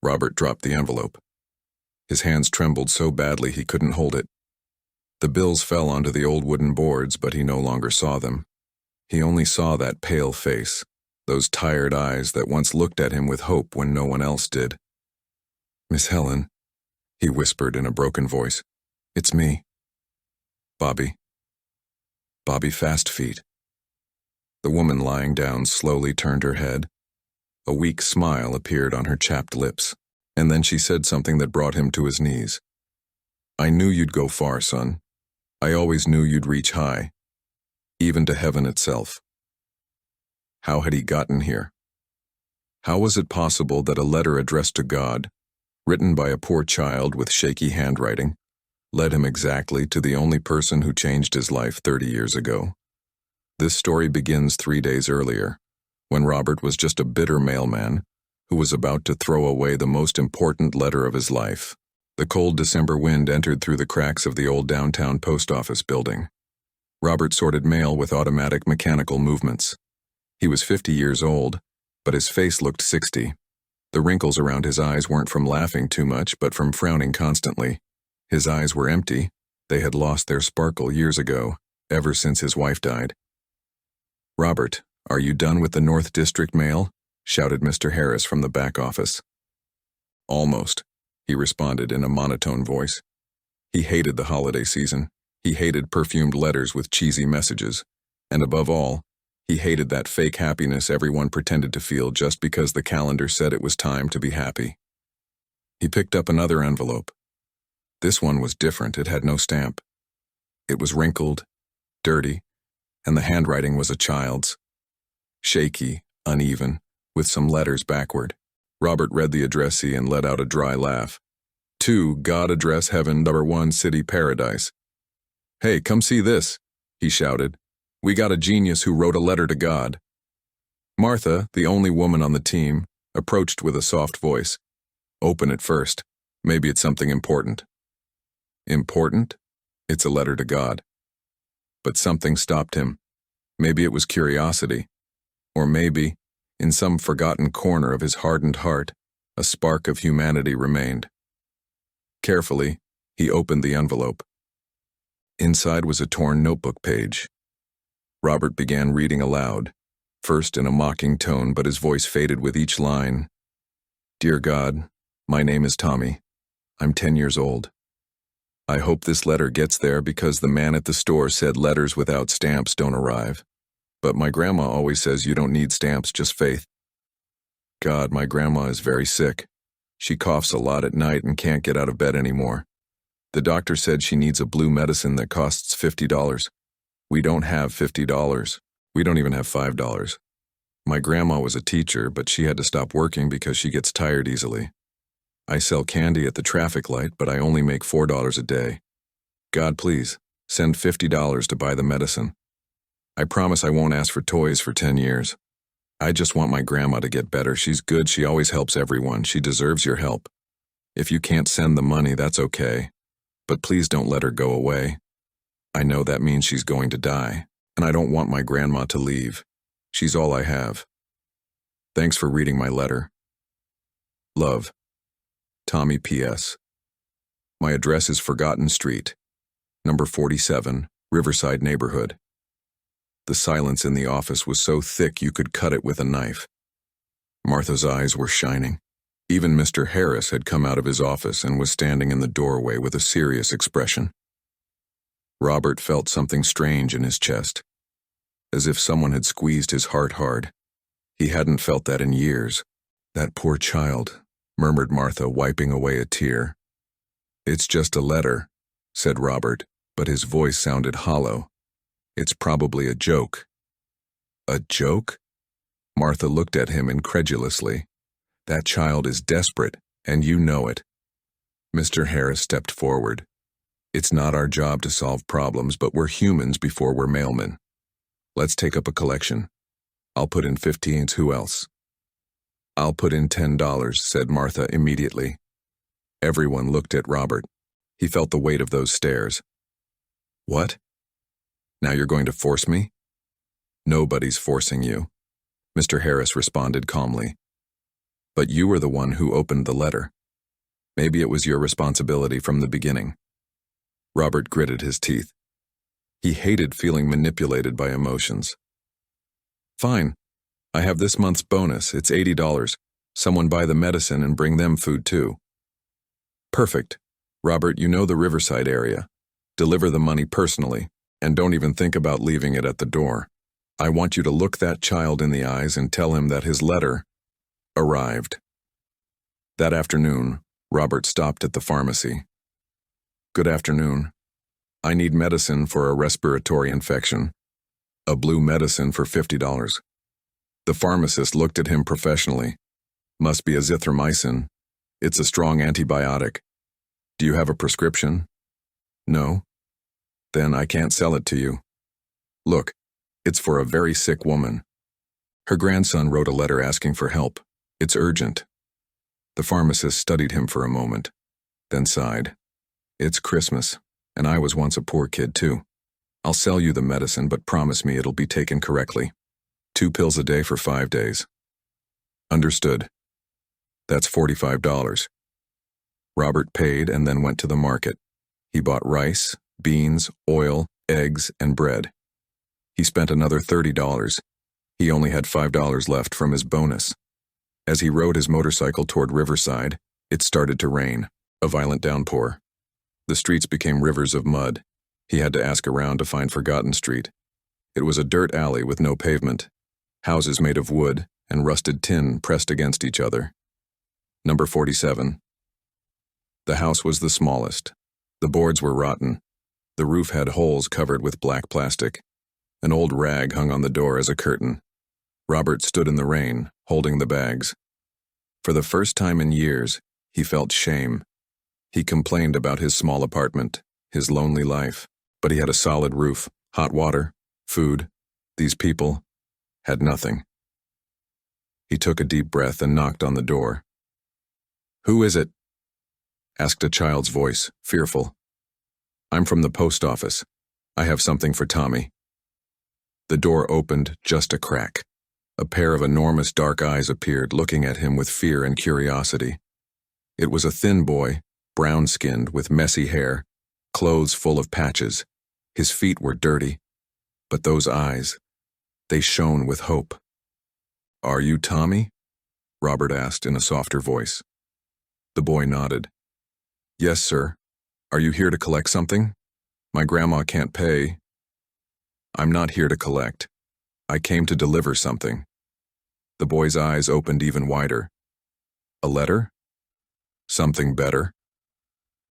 Robert dropped the envelope. His hands trembled so badly he couldn't hold it. The bills fell onto the old wooden boards, but he no longer saw them. He only saw that pale face, those tired eyes that once looked at him with hope when no one else did. "Miss Helen," he whispered in a broken voice. "It's me. Bobby. Bobby Fastfeet." The woman lying down slowly turned her head. A weak smile appeared on her chapped lips, and then she said something that brought him to his knees. "I knew you'd go far, son. I always knew you'd reach high, even to heaven itself." How had he gotten here? How was it possible that a letter addressed to God, written by a poor child with shaky handwriting, led him exactly to the only person who changed his life 30 years ago? This story begins 3 days earlier, when Robert was just a bitter mailman who was about to throw away the most important letter of his life. The cold December wind entered through the cracks of the old downtown post office building. Robert sorted mail with automatic mechanical movements. He was 50 years old, but his face looked 60. The wrinkles around his eyes weren't from laughing too much, but from frowning constantly. His eyes were empty. They had lost their sparkle years ago, ever since his wife died. "Robert, are you done with the North District mail?" shouted Mr. Harris from the back office. "Almost," he responded in a monotone voice. He hated the holiday season. He hated perfumed letters with cheesy messages. And above all, he hated that fake happiness everyone pretended to feel just because the calendar said it was time to be happy. He picked up another envelope. This one was different. It had no stamp. It was wrinkled, dirty, and the handwriting was a child's. Shaky, uneven, with some letters backward. Robert read the addressee and let out a dry laugh. "To God Address Heaven, No. 1 City Paradise." "Hey, come see this," he shouted. "We got a genius who wrote a letter to God." Martha, the only woman on the team, approached with a soft voice. "Open it first. Maybe it's something important." Important? It's a letter to God. But something stopped him. Maybe it was curiosity. Or maybe, in some forgotten corner of his hardened heart, a spark of humanity remained. Carefully, he opened the envelope. Inside was a torn notebook page. Robert began reading aloud, first in a mocking tone, but his voice faded with each line. "Dear God, my name is Tommy. I'm 10 years old. I hope this letter gets there because the man at the store said letters without stamps don't arrive. But my grandma always says you don't need stamps, just faith. God, my grandma is very sick. She coughs a lot at night and can't get out of bed anymore. The doctor said she needs a blue medicine that costs $50. We don't have $50. We don't even have $5. My grandma was a teacher, but she had to stop working because she gets tired easily. I sell candy at the traffic light, but I only make $4 a day. God, please, send $50 to buy the medicine. I promise I won't ask for toys for 10 years. I just want my grandma to get better. She's good. She always helps everyone. She deserves your help. If you can't send the money, that's okay. But please don't let her go away. I know that means she's going to die, and I don't want my grandma to leave. She's all I have. Thanks for reading my letter. Love. Tommy P.S. My address is Forgotten Street, number 47, Riverside neighborhood. The silence in the office was so thick you could cut it with a knife. Martha's eyes were shining. Even Mr. Harris had come out of his office and was standing in the doorway with a serious expression. Robert felt something strange in his chest, as if someone had squeezed his heart hard. He hadn't felt that in years. "That poor child," murmured Martha, wiping away a tear. "It's just a letter," said Robert, but his voice sounded hollow. "It's probably a joke." "A joke?" Martha looked at him incredulously. "That child is desperate, and you know it." Mr. Harris stepped forward. "It's not our job to solve problems, but we're humans before we're mailmen. Let's take up a collection. I'll put in 15s, who else?" "I'll put in $10, said Martha immediately. Everyone looked at Robert. He felt the weight of those stares. "What? Now you're going to force me?" "Nobody's forcing you," Mr. Harris responded calmly. But you were the one who opened the letter. Maybe it was your responsibility from the beginning. Robert gritted his teeth. He hated feeling manipulated by emotions. Fine. I have this month's bonus. It's $80. Someone buy the medicine and bring them food too. Perfect. Robert, you know the Riverside area. Deliver the money personally, and don't even think about leaving it at the door. I want you to look that child in the eyes and tell him that his letter arrived. That afternoon, Robert stopped at the pharmacy. Good afternoon. I need medicine for a respiratory infection. A blue medicine for $50. The pharmacist looked at him professionally. Must be azithromycin. It's a strong antibiotic. Do you have a prescription? No? Then I can't sell it to you. Look, it's for a very sick woman. Her grandson wrote a letter asking for help. It's urgent. The pharmacist studied him for a moment, then sighed. It's Christmas, and I was once a poor kid too. I'll sell you the medicine, but promise me it'll be taken correctly. 2 pills a day for 5 days. Understood. That's $45. Robert paid and then went to the market. He bought rice, beans, oil, eggs, and bread. He spent another $30. He only had $5 left from his bonus. As he rode his motorcycle toward Riverside, it started to rain, a violent downpour. The streets became rivers of mud. He had to ask around to find Forgotten Street. It was a dirt alley with no pavement, houses made of wood and rusted tin pressed against each other. Number 47. The house was the smallest. The boards were rotten. The roof had holes covered with black plastic. An old rag hung on the door as a curtain. Robert stood in the rain, holding the bags. For the first time in years, he felt shame. He complained about his small apartment, his lonely life, but he had a solid roof, hot water, food. These people had nothing. He took a deep breath and knocked on the door. "Who is it?" asked a child's voice, fearful. "I'm from the post office. I have something for Tommy." The door opened just a crack. A pair of enormous dark eyes appeared, looking at him with fear and curiosity. It was a thin boy, brown-skinned, with messy hair, clothes full of patches. His feet were dirty. But those eyes, they shone with hope. "Are you Tommy?" Robert asked in a softer voice. The boy nodded. "Yes, sir. Are you here to collect something? My grandma can't pay." "I'm not here to collect. I came to deliver something." The boy's eyes opened even wider. "A letter? Something better?"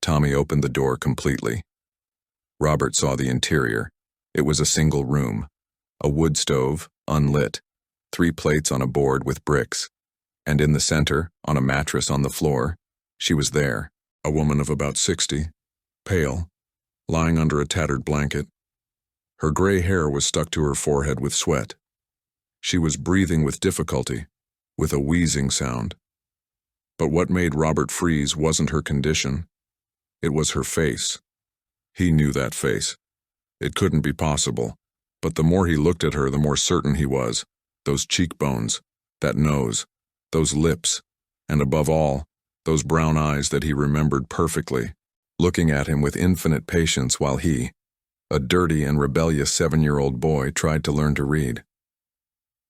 Tommy opened the door completely. Robert saw the interior. It was a single room. A wood stove, unlit, 3 plates on a board with bricks. And in the center, on a mattress on the floor, she was there, a woman of about 60, pale, lying under a tattered blanket. Her gray hair was stuck to her forehead with sweat. She was breathing with difficulty, with a wheezing sound. But what made Robert freeze wasn't her condition. It was her face. He knew that face. It couldn't be possible. But the more he looked at her, the more certain he was. Those cheekbones, that nose, those lips, and above all, those brown eyes that he remembered perfectly, looking at him with infinite patience while he, a dirty and rebellious 7-year-old boy, tried to learn to read.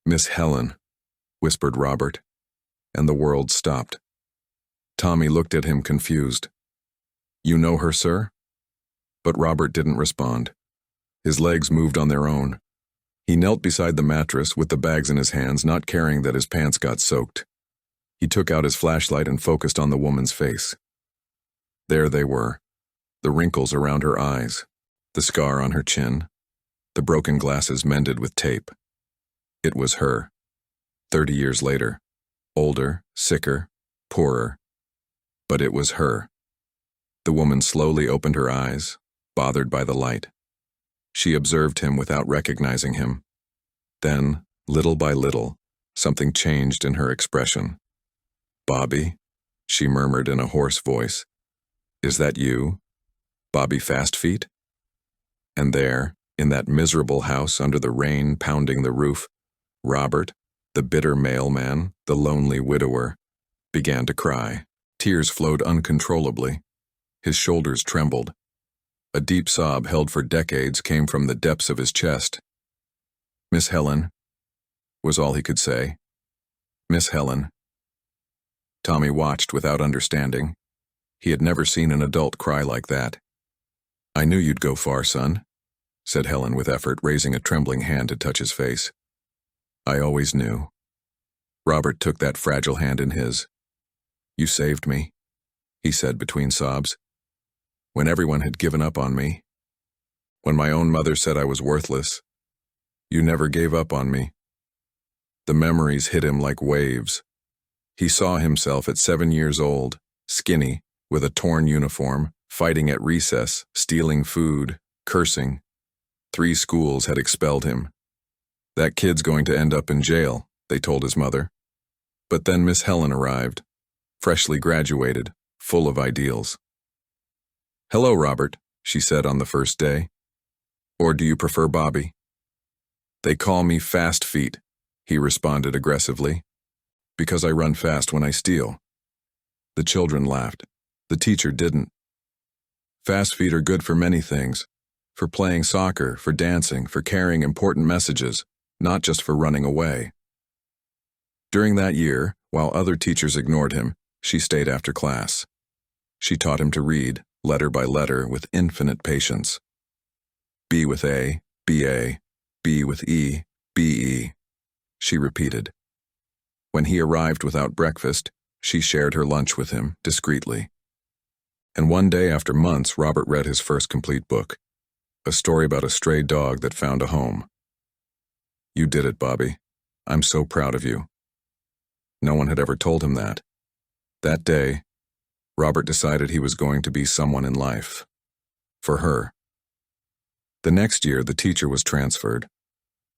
"Miss Helen," whispered Robert, and the world stopped. Tommy looked at him confused. "You know her, sir?" But Robert didn't respond. His legs moved on their own. He knelt beside the mattress with the bags in his hands, not caring that his pants got soaked. He took out his flashlight and focused on the woman's face. There they were, the wrinkles around her eyes, the scar on her chin, the broken glasses mended with tape. It was her, 30 years later, older, sicker, poorer. But it was her. The woman slowly opened her eyes, bothered by the light. She observed him without recognizing him. Then, little by little, something changed in her expression. "Bobby," she murmured in a hoarse voice. "Is that you? Bobby Fastfeet?" And there, in that miserable house under the rain pounding the roof, Robert, the bitter mailman, the lonely widower, began to cry. Tears flowed uncontrollably. His shoulders trembled. A deep sob held for decades came from the depths of his chest. "Miss Helen," was all he could say. "Miss Helen." Tommy watched without understanding. He had never seen an adult cry like that. "I knew you'd go far, son," said Helen with effort, raising a trembling hand to touch his face. "I always knew." Robert took that fragile hand in his. "You saved me," he said between sobs. "When everyone had given up on me. When my own mother said I was worthless. You never gave up on me." The memories hit him like waves. He saw himself at 7 years old, skinny, with a torn uniform, fighting at recess, stealing food, cursing. 3 schools had expelled him. "That kid's going to end up in jail," they told his mother. But then Miss Helen arrived, freshly graduated, full of ideals. "Hello, Robert," she said on the first day. "Or do you prefer Bobby?" "They call me Fast Feet," he responded aggressively, "because I run fast when I steal." The children laughed. The teacher didn't. "Fast feet are good for many things. For playing soccer, for dancing, for carrying important messages, not just for running away." During that year, while other teachers ignored him, she stayed after class. She taught him to read, letter by letter, with infinite patience. B with A, B-A, B with E, B-E, she repeated. When he arrived without breakfast, she shared her lunch with him, discreetly. And one day after months, Robert read his first complete book, a story about a stray dog that found a home. "You did it, Bobby. I'm so proud of you." No one had ever told him that. That day, Robert decided he was going to be someone in life. For her. The next year, the teacher was transferred.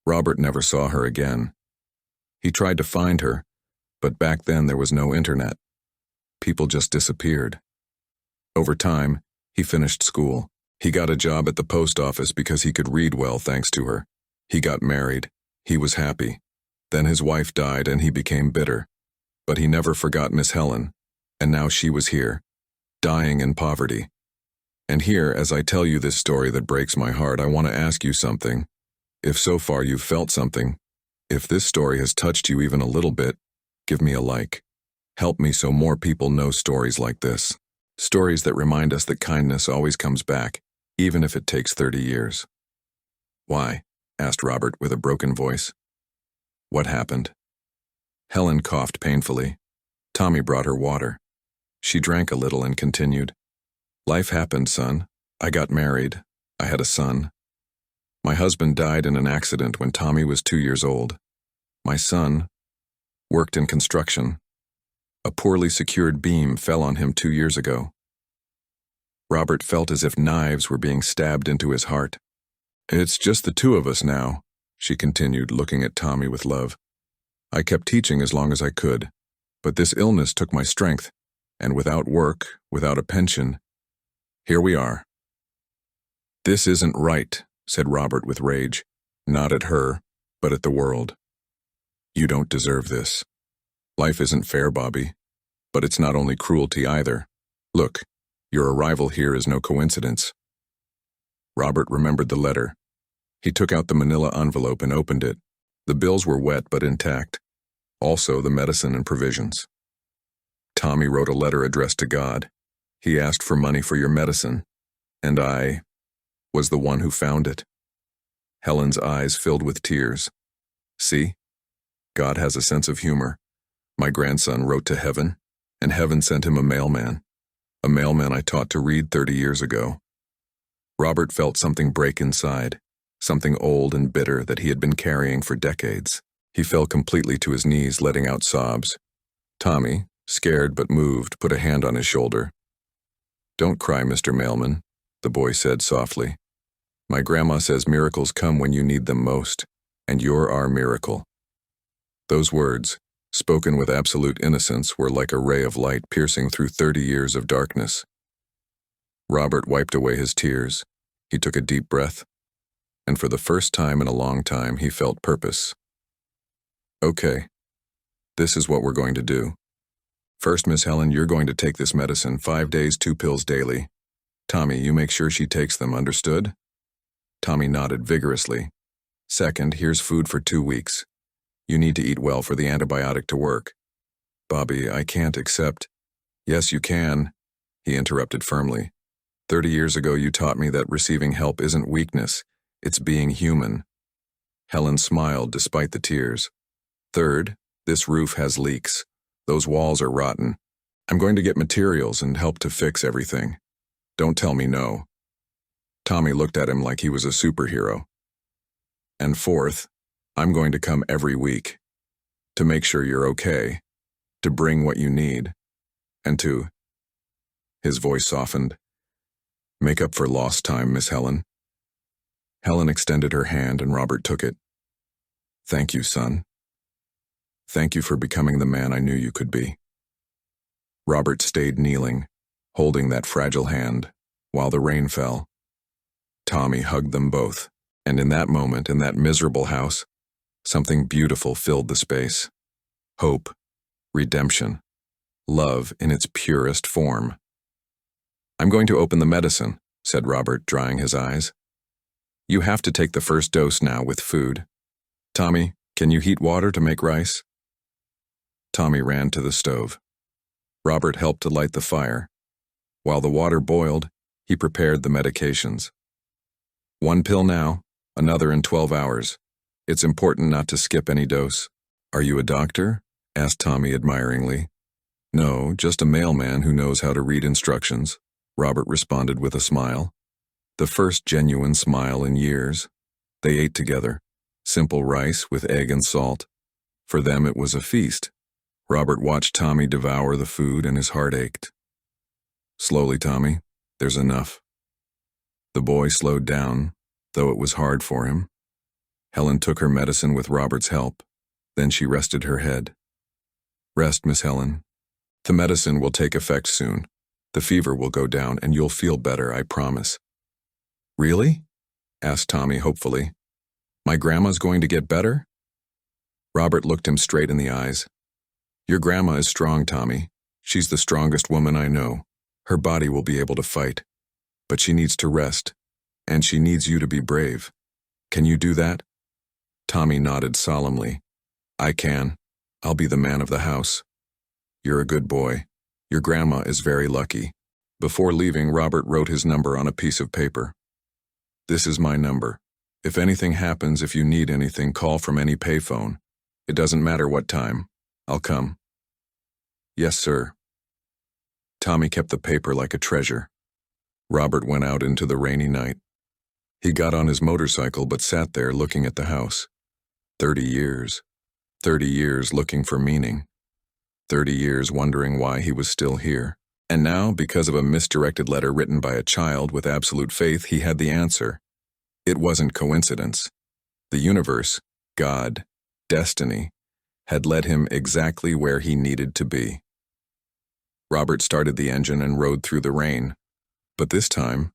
Robert never saw her again. He tried to find her, but back then there was no internet. People just disappeared. Over time, he finished school. He got a job at the post office because he could read well thanks to her. He got married. He was happy. Then his wife died and he became bitter. But he never forgot Miss Helen, and now she was here, dying in poverty. And here, as I tell you this story that breaks my heart, I want to ask you something. If so far you've felt something, if this story has touched you even a little bit, give me a like. Help me so more people know stories like this. Stories that remind us that kindness always comes back, even if it takes 30 years. "Why?" asked Robert with a broken voice. "What happened?" Helen coughed painfully. Tommy brought her water. She drank a little and continued. "Life happened, son. I got married. I had a son. My husband died in an accident when Tommy was 2 years old. My son worked in construction. A poorly secured beam fell on him 2 years ago." Robert felt as if knives were being stabbed into his heart. "It's just the 2 of us now," she continued, looking at Tommy with love. "I kept teaching as long as I could, but this illness took my strength, and without work, without a pension, here we are." "This isn't right," said Robert with rage, not at her, but at the world. "You don't deserve this. Life isn't fair, Bobby, but it's not only cruelty either. Look, your arrival here is no coincidence." Robert remembered the letter. He took out the manila envelope and opened it. The bills were wet but intact. Also the medicine and provisions. Tommy wrote a letter addressed to God. He asked for money for your medicine, and I was the one who found it. Helen's eyes filled with tears. "See? God has a sense of humor. My grandson wrote to heaven, and heaven sent him a mailman I taught to read 30 years ago." Robert felt something break inside, something old and bitter that he had been carrying for decades. He fell completely to his knees, letting out sobs. Tommy, scared but moved, put a hand on his shoulder. "Don't cry, Mr. Mailman," the boy said softly. "My grandma says miracles come when you need them most, and you're our miracle." Those words, spoken with absolute innocence, were like a ray of light piercing through 30 years of darkness. Robert wiped away his tears. He took a deep breath, and for the first time in a long time, he felt purpose. "Okay, this is what we're going to do. First, Miss Helen, you're going to take this medicine 5 days, 2 pills daily. Tommy, you make sure she takes them, understood? Tommy nodded vigorously. Second, here's food for 2 weeks. You need to eat well for the antibiotic to work. Bobby, I can't accept. Yes, you can, he interrupted firmly. 30 years ago you taught me that receiving help isn't weakness, it's being human. Helen smiled despite the tears. Third, this roof has leaks. Those walls are rotten. I'm going to get materials and help to fix everything. Don't tell me no. Tommy looked at him like he was a superhero. And fourth, I'm going to come every week. To make sure you're okay. To bring what you need. And to... His voice softened. Make up for lost time, Miss Helen. Helen extended her hand and Robert took it. Thank you, son. Thank you for becoming the man I knew you could be. Robert stayed kneeling, holding that fragile hand, while the rain fell. Tommy hugged them both, and in that moment, in that miserable house, something beautiful filled the space. Hope, redemption, love in its purest form. I'm going to open the medicine, said Robert, drying his eyes. You have to take the first dose now with food. Tommy, can you heat water to make rice? Tommy ran to the stove. Robert helped to light the fire. While the water boiled, he prepared the medications. 1 pill now, another in 12 hours. It's important not to skip any dose. Are you a doctor? Asked Tommy admiringly. No, just a mailman who knows how to read instructions, Robert responded with a smile. The first genuine smile in years. They ate together. Simple rice with egg and salt. For them it was a feast. Robert watched Tommy devour the food and his heart ached. Slowly, Tommy, there's enough. The boy slowed down, though it was hard for him. Helen took her medicine with Robert's help. Then she rested her head. Rest, Miss Helen. The medicine will take effect soon. The fever will go down and you'll feel better, I promise. Really? Asked Tommy hopefully. My grandma's going to get better? Robert looked him straight in the eyes. Your grandma is strong, Tommy. She's the strongest woman I know. Her body will be able to fight. But she needs to rest. And she needs you to be brave. Can you do that? Tommy nodded solemnly. I can. I'll be the man of the house. You're a good boy. Your grandma is very lucky. Before leaving, Robert wrote his number on a piece of paper. This is my number. If anything happens, if you need anything, call from any payphone. It doesn't matter what time. I'll come. Yes, sir. Tommy kept the paper like a treasure. Robert went out into the rainy night. He got on his motorcycle but sat there looking at the house. 30 years. 30 years looking for meaning. 30 years wondering why he was still here. And now, because of a misdirected letter written by a child with absolute faith, he had the answer. It wasn't coincidence. The universe, God, destiny, had led him exactly where he needed to be. Robert started the engine and rode through the rain. But this time,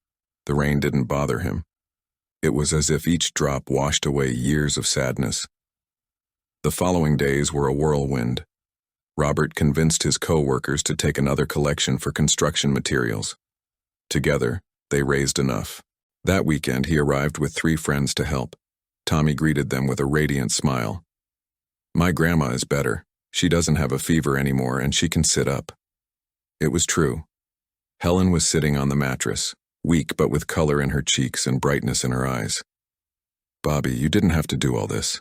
the rain didn't bother him. It was as if each drop washed away years of sadness. The following days were a whirlwind. Robert convinced his co-workers to take another collection for construction materials. Together, they raised enough. That weekend, he arrived with 3 friends to help. Tommy greeted them with a radiant smile. My grandma is better. She doesn't have a fever anymore and she can sit up. It was true. Helen was sitting on the mattress, weak but with color in her cheeks and brightness in her eyes. Bobby, you didn't have to do all this.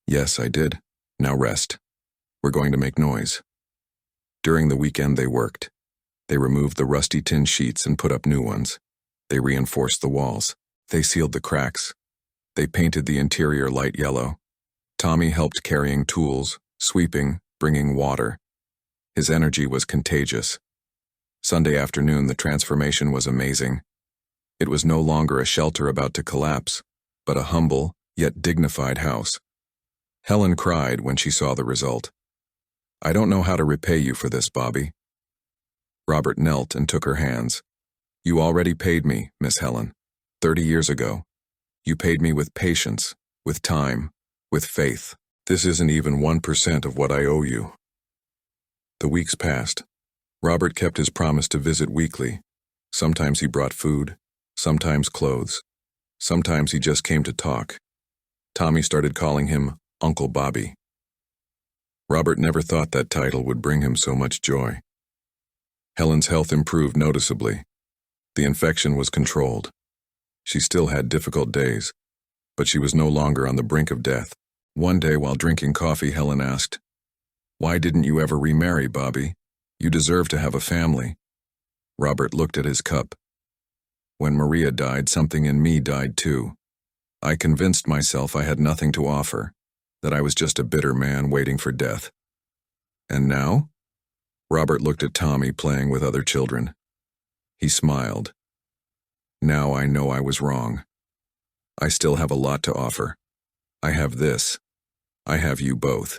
Yes, I did. Now rest. We're going to make noise. During the weekend they worked. They removed the rusty tin sheets and put up new ones. They reinforced the walls. They sealed the cracks. They painted the interior light yellow. Tommy helped carrying tools, sweeping, bringing water. His energy was contagious. Sunday afternoon, the transformation was amazing. It was no longer a shelter about to collapse, but a humble, yet dignified house. Helen cried when she saw the result. I don't know how to repay you for this, Bobby. Robert knelt and took her hands. You already paid me, Miss Helen, 30 years ago. You paid me with patience, with time, with faith. This isn't even 1% of what I owe you. The weeks passed. Robert kept his promise to visit weekly. Sometimes he brought food, sometimes clothes. Sometimes he just came to talk. Tommy started calling him Uncle Bobby. Robert never thought that title would bring him so much joy. Helen's health improved noticeably. The infection was controlled. She still had difficult days, but she was no longer on the brink of death. One day while drinking coffee, Helen asked, "Why didn't you ever remarry, Bobby? You deserve to have a family." Robert looked at his cup. "When Maria died, something in me died too. I convinced myself I had nothing to offer, that I was just a bitter man waiting for death. And now?" Robert looked at Tommy playing with other children. He smiled. "Now I know I was wrong. I still have a lot to offer. I have this. I have you both.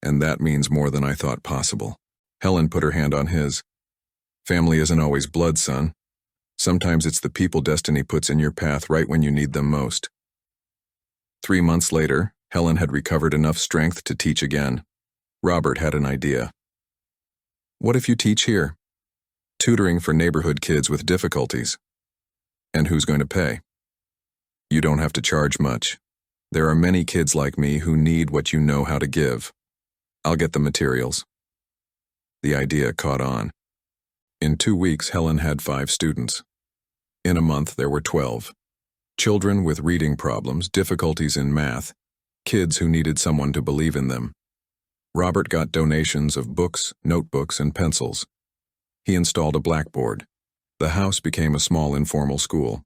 And that means more than I thought possible." Helen put her hand on his. "Family isn't always blood, son. Sometimes it's the people destiny puts in your path right when you need them most." 3 months later, Helen had recovered enough strength to teach again. Robert had an idea. "What if you teach here? Tutoring for neighborhood kids with difficulties. And who's going to pay? You don't have to charge much. There are many kids like me who need what you know how to give. I'll get the materials." The idea caught on. In 2 weeks, Helen had 5 students. In a month, there were 12. Children with reading problems, difficulties in math, kids who needed someone to believe in them. Robert got donations of books, notebooks, and pencils. He installed a blackboard. The house became a small informal school.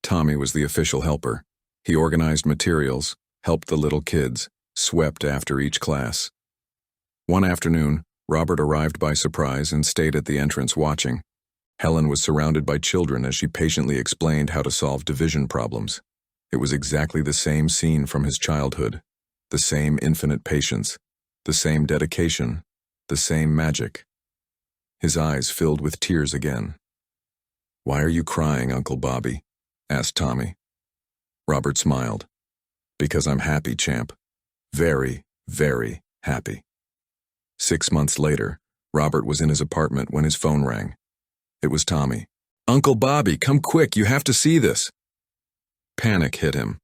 Tommy was the official helper. He organized materials, helped the little kids, swept after each class. One afternoon, Robert arrived by surprise and stayed at the entrance watching. Helen was surrounded by children as she patiently explained how to solve division problems. It was exactly the same scene from his childhood, the same infinite patience, the same dedication, the same magic. His eyes filled with tears again. "Why are you crying, Uncle Bobby?" asked Tommy. Robert smiled. "Because I'm happy, champ. Very, very happy." 6 months later, Robert was in his apartment when his phone rang. It was Tommy. "Uncle Bobby, come quick, you have to see this." Panic hit him.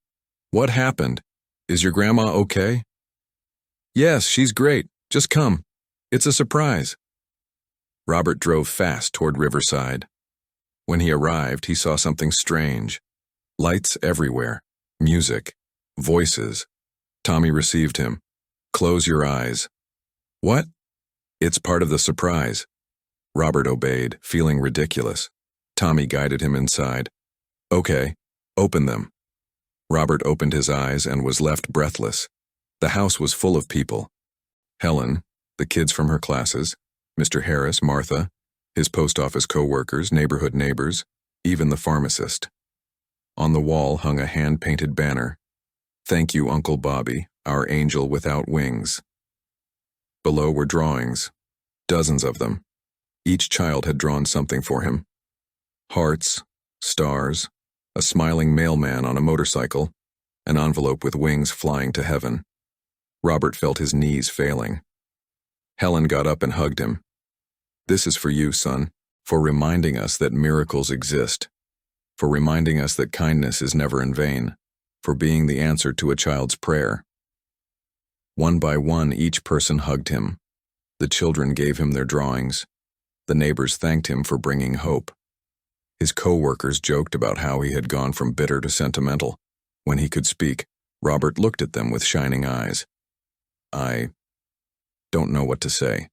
"What happened? Is your grandma okay?" "Yes, she's great. Just come. It's a surprise." Robert drove fast toward Riverside. When he arrived, he saw something strange. Lights everywhere, music, voices. Tommy received him. "Close your eyes." "What?" "It's part of the surprise." Robert obeyed, feeling ridiculous. Tommy guided him inside. "Okay, open them." Robert opened his eyes and was left breathless. The house was full of people. Helen, the kids from her classes, Mr. Harris, Martha, his post office co-workers, neighborhood neighbors, even the pharmacist. On the wall hung a hand-painted banner. "Thank you, Uncle Bobby, our angel without wings." Below were drawings, dozens of them. Each child had drawn something for him. Hearts, stars, a smiling mailman on a motorcycle, an envelope with wings flying to heaven. Robert felt his knees failing. Helen got up and hugged him. "This is for you, son, for reminding us that miracles exist, for reminding us that kindness is never in vain, for being the answer to a child's prayer." One by one, each person hugged him. The children gave him their drawings. The neighbors thanked him for bringing hope. His co-workers joked about how he had gone from bitter to sentimental. When he could speak, Robert looked at them with shining eyes. "I don't know what to say.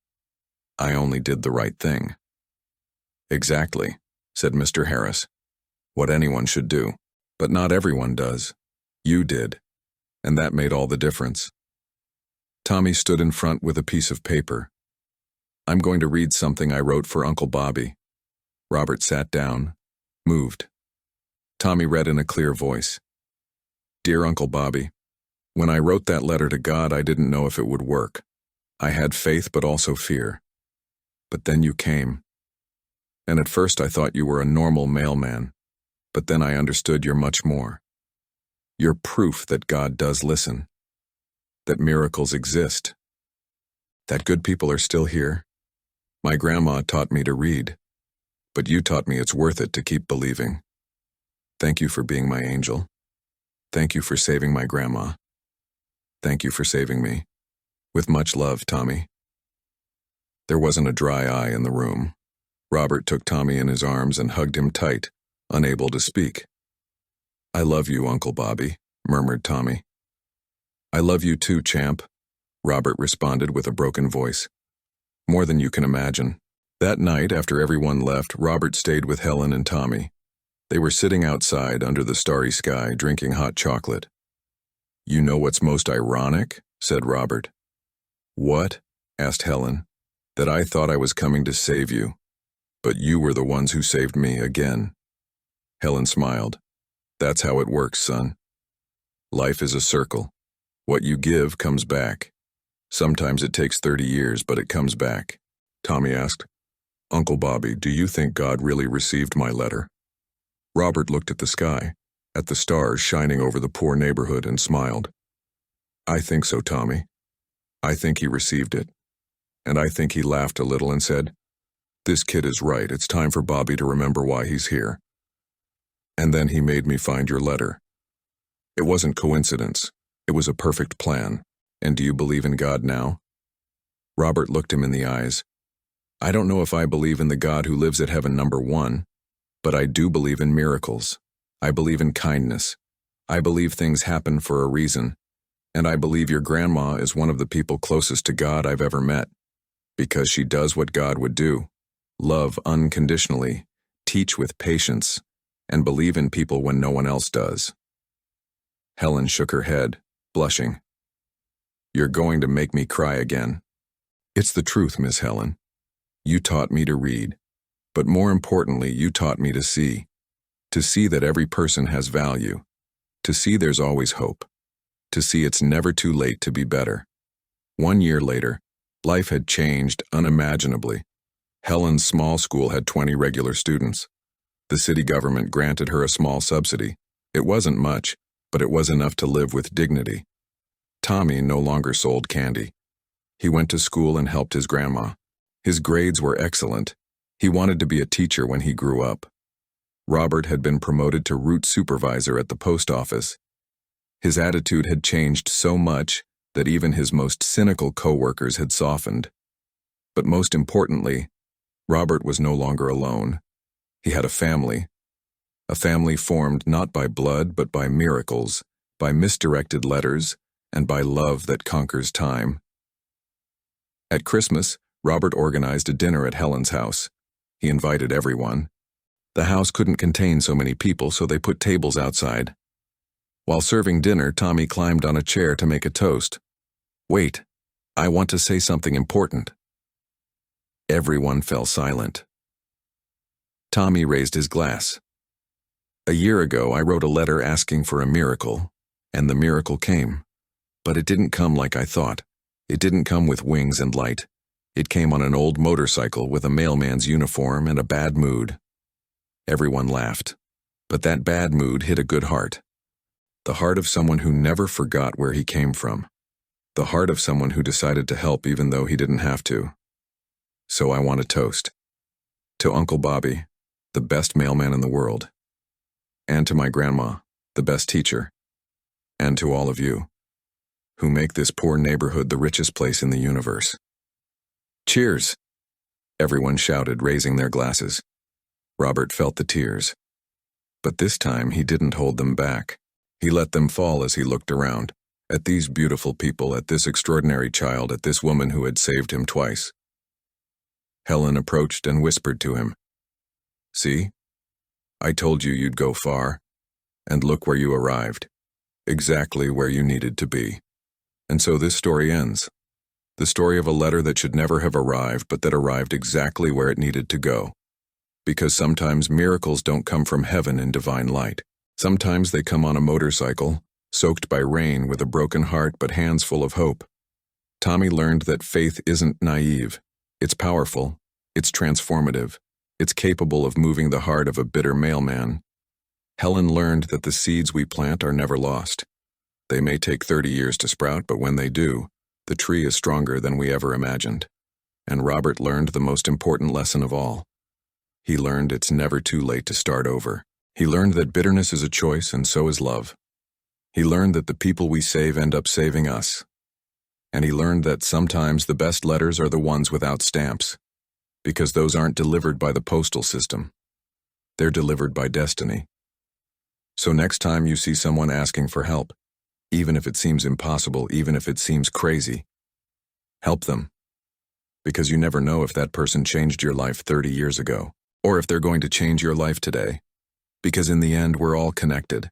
I only did the right thing." "Exactly," said Mr. Harris. "What anyone should do. But not everyone does. You did. And that made all the difference." Tommy stood in front with a piece of paper. "I'm going to read something I wrote for Uncle Bobby." Robert sat down, moved. Tommy read in a clear voice. "Dear Uncle Bobby, when I wrote that letter to God, I didn't know if it would work. I had faith but also fear. But then you came. And at first I thought you were a normal mailman, but then I understood you're much more. You're proof that God does listen, that miracles exist, that good people are still here. My grandma taught me to read, but you taught me it's worth it to keep believing. Thank you for being my angel. Thank you for saving my grandma. Thank you for saving me. With much love, Tommy. There wasn't a dry eye in the room. Robert took Tommy in his arms and hugged him tight, unable to speak. I love you, Uncle Bobby, murmured Tommy. I love you too, champ, Robert responded with a broken voice. More than you can imagine. That night, after everyone left, Robert stayed with Helen and Tommy. They were sitting outside under the starry sky, drinking hot chocolate. You know what's most ironic? Said Robert. What? Asked Helen. That I thought I was coming to save you, but you were the ones who saved me again. Helen smiled. That's how it works, son. Life is a circle. What you give comes back. Sometimes it takes 30 years, but it comes back. Tommy asked, Uncle Bobby, do you think God really received my letter? Robert looked at the sky, at the stars shining over the poor neighborhood, and smiled. I think so, Tommy. I think he received it. And I think he laughed a little and said, This kid is right. It's time for Bobby to remember why he's here. And then he made me find your letter. It wasn't coincidence. It was a perfect plan. And do you believe in God now? Robert looked him in the eyes. I don't know if I believe in the God who lives at heaven number 1, but I do believe in miracles. I believe in kindness. I believe things happen for a reason. And I believe your grandma is one of the people closest to God I've ever met, because she does what God would do. Love unconditionally, teach with patience, and believe in people when no one else does. Helen shook her head, blushing. You're going to make me cry again. It's the truth, Miss Helen. You taught me to read, but more importantly, you taught me to see that every person has value, to see there's always hope, to see it's never too late to be better. 1 year later, life had changed unimaginably. Helen's small school had 20 regular students. The city government granted her a small subsidy. It wasn't much, but it was enough to live with dignity. Tommy no longer sold candy. He went to school and helped his grandma. His grades were excellent. He wanted to be a teacher when he grew up. Robert had been promoted to route supervisor at the post office. His attitude had changed so much that even his most cynical co-workers had softened. But most importantly, Robert was no longer alone. He had a family formed not by blood but by miracles, by misdirected letters, and by love that conquers time. At Christmas, Robert organized a dinner at Helen's house. He invited everyone. The house couldn't contain so many people, so they put tables outside. While serving dinner, Tommy climbed on a chair to make a toast. Wait, I want to say something important. Everyone fell silent. Tommy raised his glass. A year ago, I wrote a letter asking for a miracle, and the miracle came. But it didn't come like I thought. It didn't come with wings and light. It came on an old motorcycle with a mailman's uniform and a bad mood. Everyone laughed, but that bad mood hit a good heart. The heart of someone who never forgot where he came from. The heart of someone who decided to help even though he didn't have to. So I want to toast. To Uncle Bobby, the best mailman in the world. And to my grandma, the best teacher. And to all of you, who make this poor neighborhood the richest place in the universe. Cheers! Everyone shouted, raising their glasses. Robert felt the tears. But this time he didn't hold them back. He let them fall as he looked around, at these beautiful people, at this extraordinary child, at this woman who had saved him twice. Helen approached and whispered to him, See? I told you you'd go far, and look where you arrived, exactly where you needed to be. And so this story ends. The story of a letter that should never have arrived, but that arrived exactly where it needed to go. Because sometimes miracles don't come from heaven in divine light. Sometimes they come on a motorcycle, soaked by rain, with a broken heart but hands full of hope. Tommy learned that faith isn't naive. It's powerful. It's transformative. It's capable of moving the heart of a bitter mailman. Helen learned that the seeds we plant are never lost. They may take 30 years to sprout, but when they do, The tree is stronger than we ever imagined. And Robert learned the most important lesson of all. He learned it's never too late to start over. He learned that bitterness is a choice, and so is love. He learned that the people we save end up saving us. And he learned that sometimes the best letters are the ones without stamps, because those aren't delivered by the postal system. They're delivered by destiny. So next time you see someone asking for help, even if it seems impossible, even if it seems crazy, help them. Because you never know if that person changed your life 30 years ago, or if they're going to change your life today. Because in the end, we're all connected.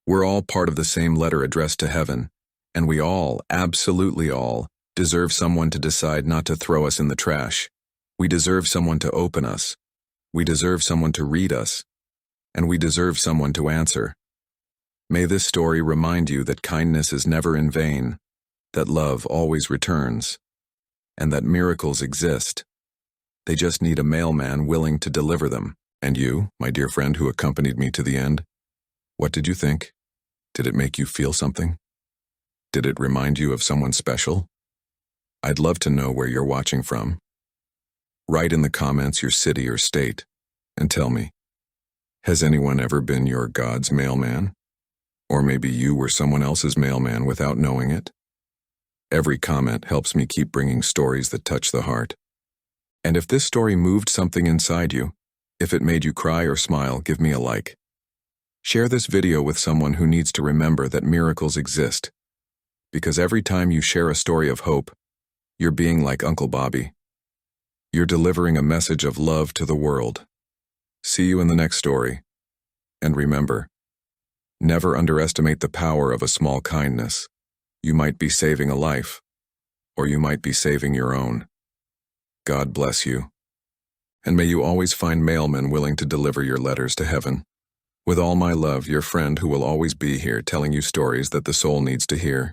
We're all part of the same letter addressed to heaven, and we all, absolutely all, deserve someone to decide not to throw us in the trash. We deserve someone to open us. We deserve someone to read us. And we deserve someone to answer. May this story remind you that kindness is never in vain, that love always returns, and that miracles exist. They just need a mailman willing to deliver them. And you, my dear friend who accompanied me to the end, what did you think? Did it make you feel something? Did it remind you of someone special? I'd love to know where you're watching from. Write in the comments your city or state, and tell me, has anyone ever been your God's mailman? Or maybe you were someone else's mailman without knowing it? Every comment helps me keep bringing stories that touch the heart. And if this story moved something inside you, if it made you cry or smile, give me a like. Share this video with someone who needs to remember that miracles exist. Because every time you share a story of hope, you're being like Uncle Bobby. You're delivering a message of love to the world. See you in the next story. And remember, never underestimate the power of a small kindness. You might be saving a life, or you might be saving your own. God bless you. And may you always find mailmen willing to deliver your letters to heaven. With all my love, your friend who will always be here telling you stories that the soul needs to hear.